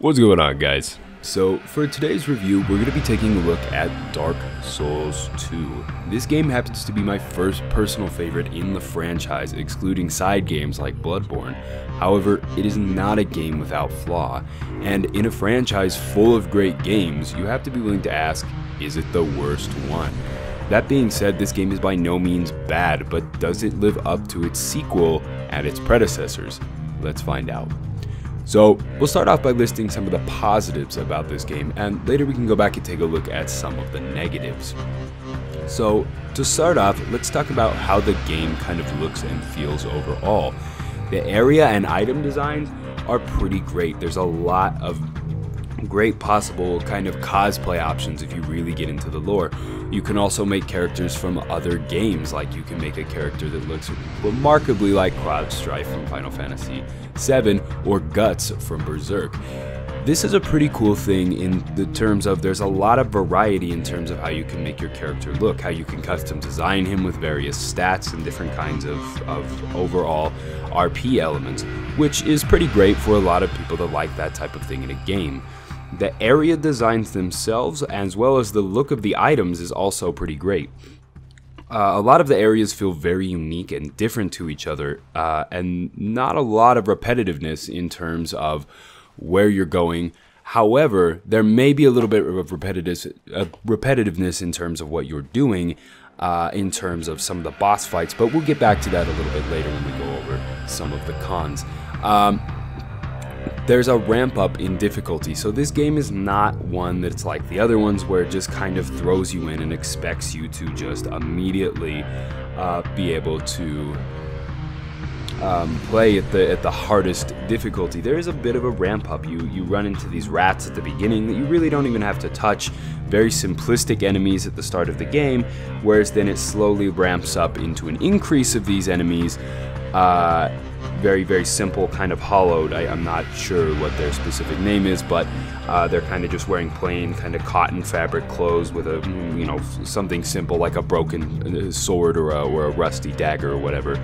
What's going on, guys? So for today's review, we're going to be taking a look at Dark Souls 2. This game happens to be my first personal favorite in the franchise, excluding side games like Bloodborne. However, it is not a game without flaw, and in a franchise full of great games, you have to be willing to ask, is it the worst one? That being said, this game is by no means bad, but does it live up to its sequel and its predecessors? Let's find out. So, we'll start off by listing some of the positives about this game, and later we can go back and take a look at some of the negatives. So, to start off, let's talk about how the game kind of looks and feels overall. The area and item designs are pretty great. There's a lot of great possible kind of cosplay options if you really get into the lore. You can also make characters from other games, like you can make a character that looks remarkably like Cloud Strife from Final Fantasy VII or Guts from Berserk. This is a pretty cool thing in the terms of there's a lot of variety in terms of how you can make your character look, how you can custom design him with various stats and different kinds of overall RP elements, which is pretty great for a lot of people that like that type of thing in a game. The area designs themselves, as well as the look of the items, is also pretty great. A lot of the areas feel very unique and different to each other, and not a lot of repetitiveness in terms of where you're going. However, there may be a little bit of repetitiveness in terms of what you're doing, in terms of some of the boss fights, but we'll get back to that a little bit later when we go over some of the cons. There's a ramp up in difficulty, so this game is not one that's like the other ones where it just kind of throws you in and expects you to just immediately be able to play at the hardest difficulty. There is a bit of a ramp up. You run into these rats at the beginning that you really don't even have to touch. Very simplistic enemies at the start of the game, whereas then it slowly ramps up into an increase of these enemies. Very, very simple, kind of hollowed. I'm not sure what their specific name is, but they're kind of just wearing plain kind of cotton fabric clothes with a, you know, something simple like a broken sword or a rusty dagger or whatever.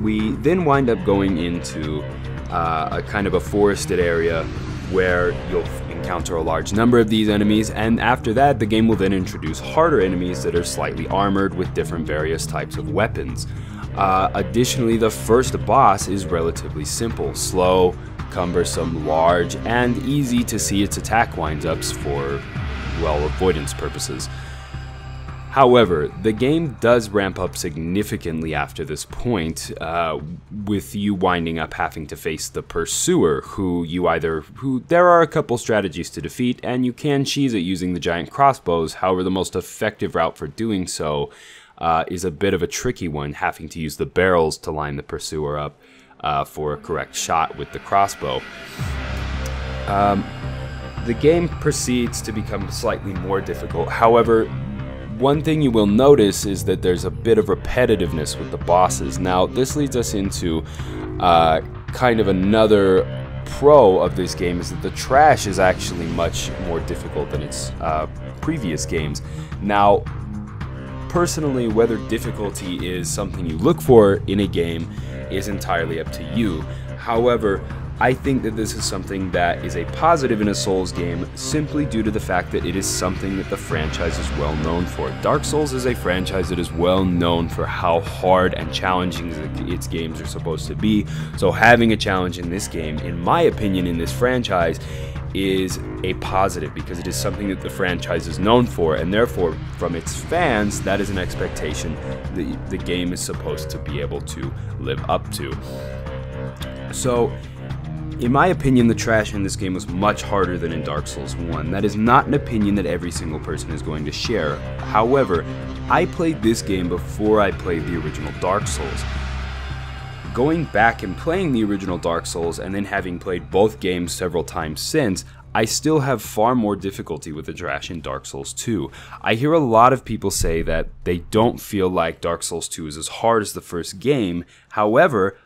We then wind up going into a kind of a forested area where you'll encounter a large number of these enemies, and after that the game will then introduce harder enemies that are slightly armored with different various types of weapons. Additionally, the first boss is relatively simple, slow, cumbersome, large, and easy to see its attack winds-ups for, well, avoidance purposes. However, the game does ramp up significantly after this point, with you winding up having to face the Pursuer, who there are a couple strategies to defeat, and you can cheese it using the giant crossbows. However, the most effective route for doing so is a bit of a tricky one, having to use the barrels to line the Pursuer up for a correct shot with the crossbow. The game proceeds to become slightly more difficult. However, one thing you will notice is that there's a bit of repetitiveness with the bosses. Now, this leads us into kind of another pro of this game, is that the trash is actually much more difficult than its previous games. Now, personally, whether difficulty is something you look for in a game is entirely up to you. However, I think that this is something that is a positive in a Souls game simply due to the fact that it is something that the franchise is well known for. Dark Souls is a franchise that is well known for how hard and challenging its games are supposed to be. So having a challenge in this game, in my opinion, in this franchise, is a positive because it is something that the franchise is known for, and therefore from its fans that is an expectation that the game is supposed to be able to live up to. So in my opinion, the trash in this game was much harder than in Dark Souls 1. That is not an opinion that every single person is going to share. However, I played this game before I played the original Dark Souls. Going back and playing the original Dark Souls and then having played both games several times since, I still have far more difficulty with the trash in Dark Souls 2. I hear a lot of people say that they don't feel like Dark Souls 2 is as hard as the first game. However,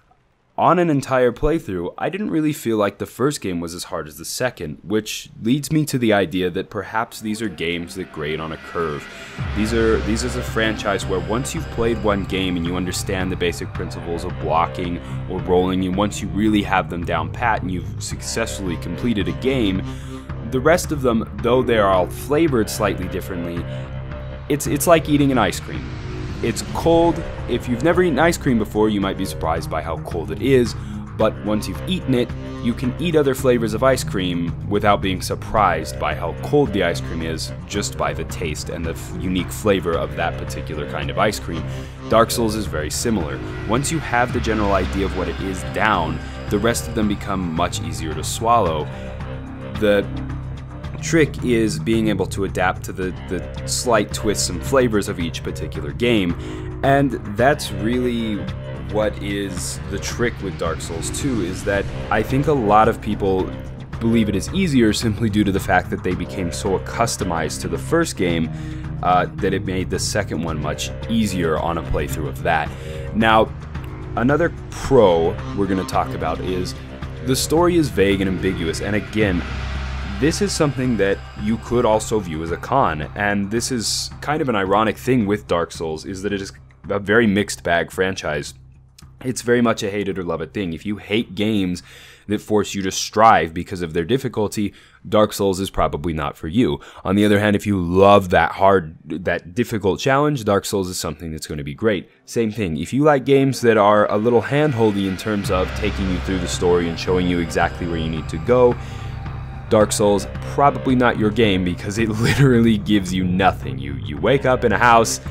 on an entire playthrough, I didn't really feel like the first game was as hard as the second, which leads me to the idea that perhaps these are games that grade on a curve. These is a franchise where once you've played one game and you understand the basic principles of blocking or rolling, and once you really have them down pat and you've successfully completed a game, the rest of them, though they are all flavored slightly differently, it's like eating an ice cream. It's cold. If you've never eaten ice cream before, you might be surprised by how cold it is, but once you've eaten it, you can eat other flavors of ice cream without being surprised by how cold the ice cream is, just by the taste and the unique flavor of that particular kind of ice cream. Dark Souls is very similar. Once you have the general idea of what it is down, the rest of them become much easier to swallow. The trick is being able to adapt to the slight twists and flavors of each particular game, and that's really what is the trick with Dark Souls 2, is that I think a lot of people believe it is easier simply due to the fact that they became so accustomed to the first game that it made the second one much easier on a playthrough of that. Now, another pro we're going to talk about is the story is vague and ambiguous, and again, this is something that you could also view as a con, and this is kind of an ironic thing with Dark Souls, is that it is a very mixed bag franchise. It's very much a hate it or love it thing. If you hate games that force you to strive because of their difficulty, Dark Souls is probably not for you. On the other hand, if you love that difficult challenge, Dark Souls is something that's going to be great. Same thing, if you like games that are a little hand-holdy in terms of taking you through the story and showing you exactly where you need to go, Dark Souls, probably not your game, because it literally gives you nothing. You wake up in a house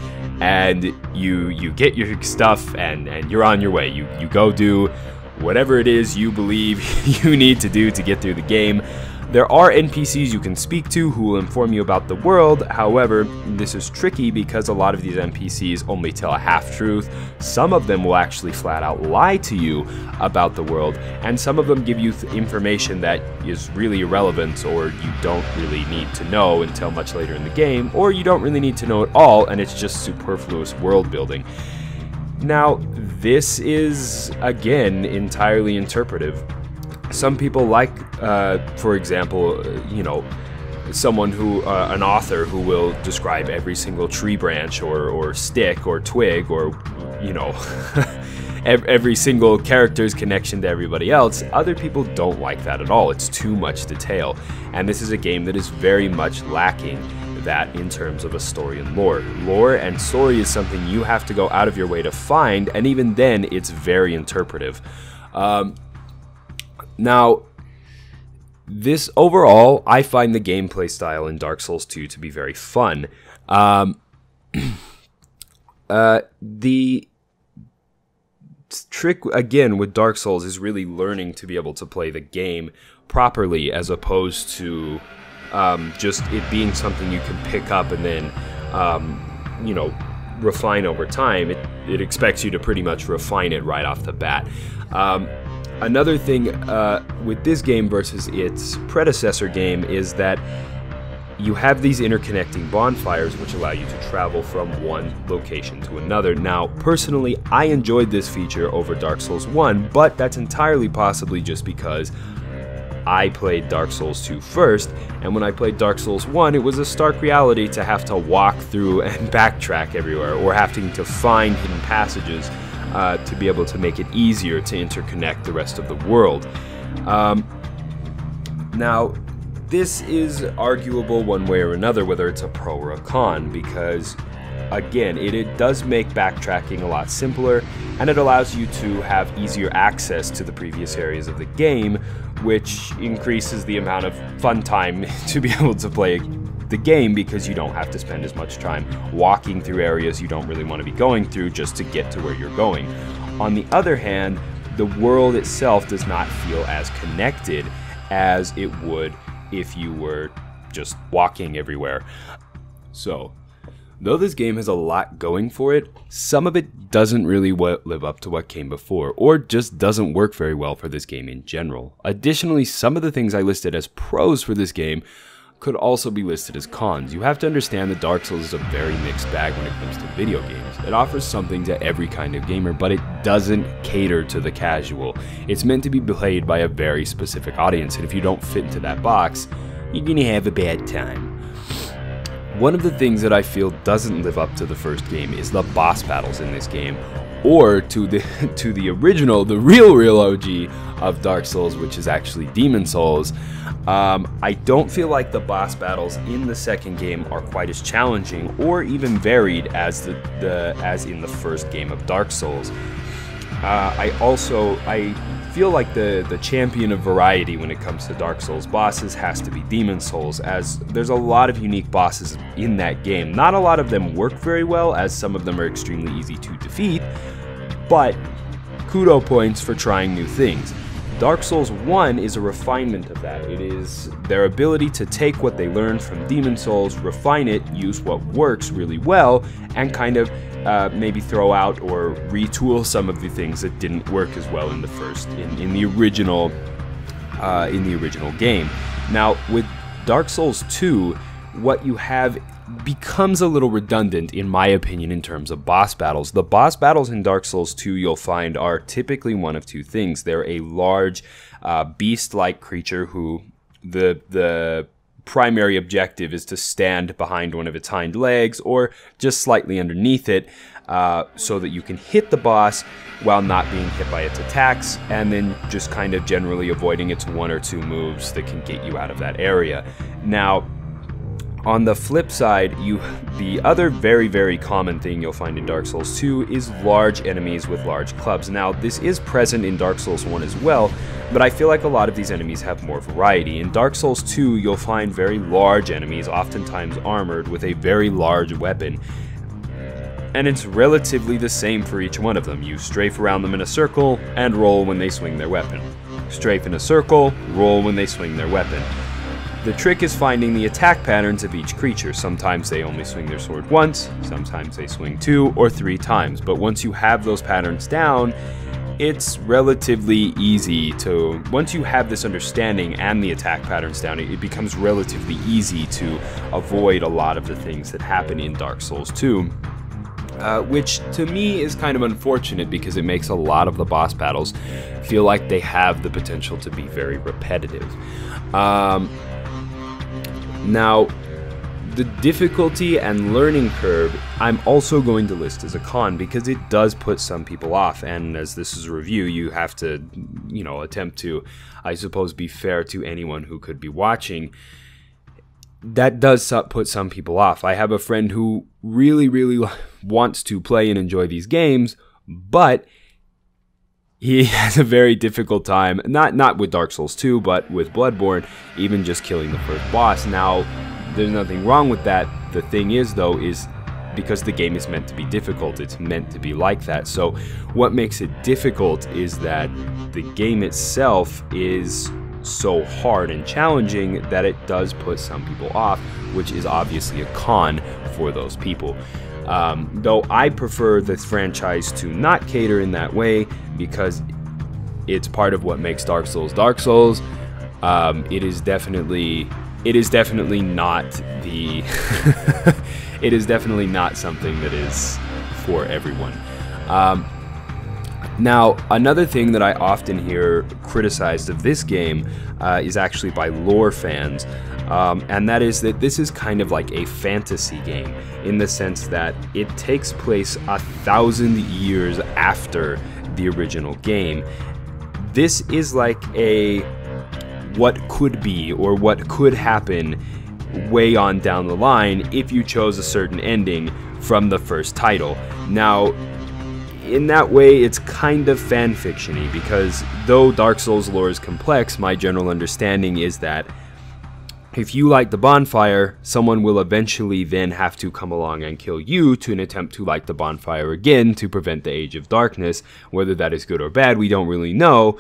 and you get your stuff and you're on your way. You go do whatever it is you believe you need to do to get through the game. There are NPCs you can speak to who will inform you about the world. However, this is tricky because a lot of these NPCs only tell a half-truth. Some of them will actually flat out lie to you about the world, and some of them give you information that is really irrelevant or you don't really need to know until much later in the game, or you don't really need to know at all and it's just superfluous world building. Now, this is, again, entirely interpretive. Some people like, for example, someone who, an author who will describe every single tree branch or stick or twig or, every single character's connection to everybody else. Other people don't like that at all. It's too much detail. And this is a game that is very much lacking that in terms of a story and lore. Lore and story is something you have to go out of your way to find, and even then, it's very interpretive. Now, this overall, I find the gameplay style in Dark Souls 2 to be very fun. The trick, again, with Dark Souls is really learning to be able to play the game properly, as opposed to just it being something you can pick up and then, refine over time. It expects you to pretty much refine it right off the bat. Another thing with this game versus its predecessor game is that you have these interconnecting bonfires which allow you to travel from one location to another. Now, personally, I enjoyed this feature over Dark Souls 1, but that's entirely possibly just because I played Dark Souls 2 first, and when I played Dark Souls 1, it was a stark reality to have to walk through and backtrack everywhere, or having to find hidden passages to be able to make it easier to interconnect the rest of the world. Now, this is arguable one way or another, whether it's a pro or a con, because, again, it does make backtracking a lot simpler, and it allows you to have easier access to the previous areas of the game, which increases the amount of fun time to be able to play the game, because you don't have to spend as much time walking through areas you don't really want to be going through just to get to where you're going. On the other hand, the world itself does not feel as connected as it would if you were just walking everywhere. So, though this game has a lot going for it, some of it doesn't really live up to what came before, or just doesn't work very well for this game in general. Additionally, some of the things I listed as pros for this game could also be listed as cons. You have to understand that Dark Souls is a very mixed bag when it comes to video games. It offers something to every kind of gamer, but it doesn't cater to the casual. It's meant to be played by a very specific audience, and if you don't fit into that box, you're gonna have a bad time. One of the things that I feel doesn't live up to the first game is the boss battles in this game, or to the original, the real OG of Dark Souls, which is actually Demon Souls. I don't feel like the boss battles in the second game are quite as challenging or even varied as as in the first game of Dark Souls. I feel like the champion of variety when it comes to Dark Souls bosses has to be Demon Souls, as there's a lot of unique bosses in that game. Not a lot of them work very well, as some of them are extremely easy to defeat, but kudo points for trying new things. Dark Souls 1 is a refinement of that. It is their ability to take what they learned from Demon Souls, refine it, use what works really well, and kind of maybe throw out or retool some of the things that didn't work as well in the original game. Now with Dark Souls 2, what you have becomes a little redundant in my opinion in terms of boss battles. The boss battles in Dark Souls 2 you'll find are typically one of two things. They're a large beast-like creature who the primary objective is to stand behind one of its hind legs or just slightly underneath it so that you can hit the boss while not being hit by its attacks, and then just kind of generally avoiding its one or two moves that can get you out of that area. Now, on the flip side, the other very common thing you'll find in Dark Souls 2 is large enemies with large clubs. Now, this is present in Dark Souls 1 as well, but I feel like a lot of these enemies have more variety. In Dark Souls 2, you'll find very large enemies, oftentimes armored, with a very large weapon. And it's relatively the same for each one of them. You strafe around them in a circle, and roll when they swing their weapon. Strafe in a circle, roll when they swing their weapon. The trick is finding the attack patterns of each creature. Sometimes they only swing their sword once, sometimes they swing 2 or 3 times, but once you have those patterns down, it's relatively easy to, once you have this understanding and the attack patterns down, it becomes relatively easy to avoid a lot of the things that happen in Dark Souls 2. Which to me is kind of unfortunate because it makes a lot of the boss battles feel like they have the potential to be very repetitive. Now, the difficulty and learning curve I'm also going to list as a con because it does put some people off, and as this is a review, you have to, attempt to, I suppose, be fair to anyone who could be watching. That does put some people off. I have a friend who really wants to play and enjoy these games, but he has a very difficult time, not with Dark Souls 2, but with Bloodborne, even just killing the first boss. Now, there's nothing wrong with that. The thing is, though, is because the game is meant to be difficult, it's meant to be like that. So what makes it difficult is that the game itself is so hard and challenging that it does put some people off, which is obviously a con for those people. Though I prefer this franchise to not cater in that way because it's part of what makes Dark Souls Dark Souls. It is definitely not the it is definitely not something that is for everyone. Now, another thing that I often hear criticized of this game is actually by lore fans, and that is that this is kind of like a fantasy game in the sense that it takes place 1,000 years after the original game. This is like a what could be or what could happen way on down the line if you chose a certain ending from the first title. Now, in that way, it's kind of fan-fiction-y because though Dark Souls lore is complex, my general understanding is that if you light the bonfire, someone will eventually then have to come along and kill you to an attempt to light the bonfire again to prevent the Age of Darkness. Whether that is good or bad, we don't really know.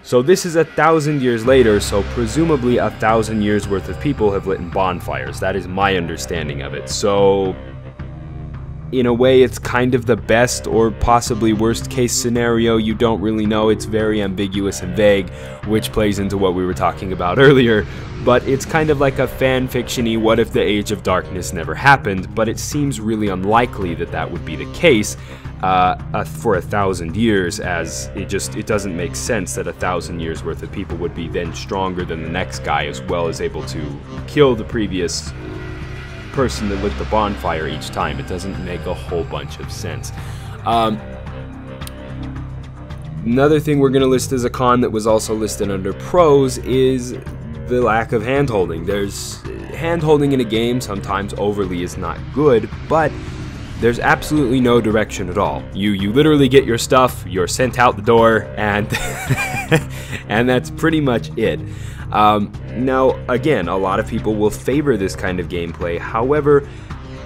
So this is 1,000 years later, so presumably 1,000 years worth of people have lit bonfires. That is my understanding of it. So in a way, it's kind of the best or possibly worst case scenario. You don't really know. It's very ambiguous and vague, which plays into what we were talking about earlier. But it's kind of like a fan fiction-y what if the Age of Darkness never happened, but it seems really unlikely that that would be the case for 1,000 years, as it doesn't make sense that 1,000 years worth of people would be then stronger than the next guy, as well as able to kill the previous person that lit the bonfire each time. It doesn't make a whole bunch of sense. Another thing we're going to list as a con that was also listed under pros is the lack of hand-holding. There's hand-holding in a game sometimes overly is not good, but there's absolutely no direction at all. You literally get your stuff, you're sent out the door, and and that's pretty much it. Now, again, a lot of people will favor this kind of gameplay. However,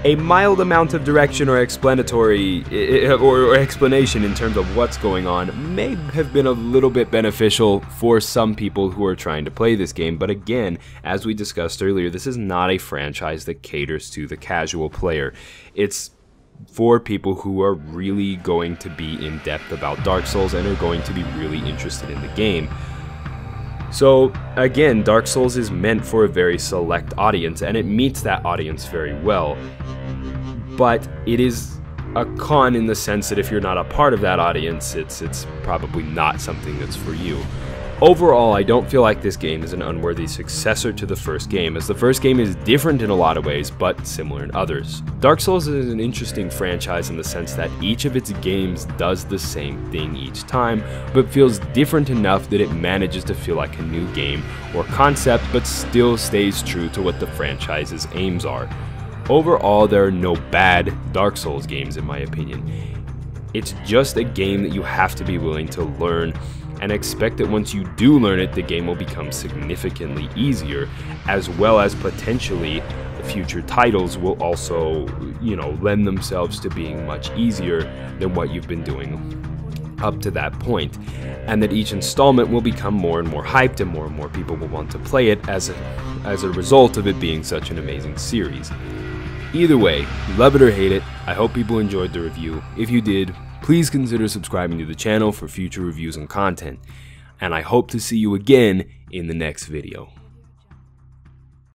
a mild amount of direction or explanatory or explanation in terms of what's going on may have been a little bit beneficial for some people who are trying to play this game. But again, as we discussed earlier, this is not a franchise that caters to the casual player. It's for people who are really going to be in depth about Dark Souls and are going to be really interested in the game. So again, Dark Souls is meant for a very select audience, and it meets that audience very well. But it is a con in the sense that if you're not a part of that audience, it's probably not something that's for you. Overall, I don't feel like this game is an unworthy successor to the first game, as the first game is different in a lot of ways, but similar in others. Dark Souls is an interesting franchise in the sense that each of its games does the same thing each time, but feels different enough that it manages to feel like a new game or concept, but still stays true to what the franchise's aims are. Overall, there are no bad Dark Souls games in my opinion. It's just a game that you have to be willing to learn and expect that once you do learn it, the game will become significantly easier, as well as potentially future titles will also, lend themselves to being much easier than what you've been doing up to that point, and that each installment will become more and more hyped and more people will want to play it as a result of it being such an amazing series. Either way, love it or hate it, I hope people enjoyed the review. If you did, please consider subscribing to the channel for future reviews and content, and I hope to see you again in the next video.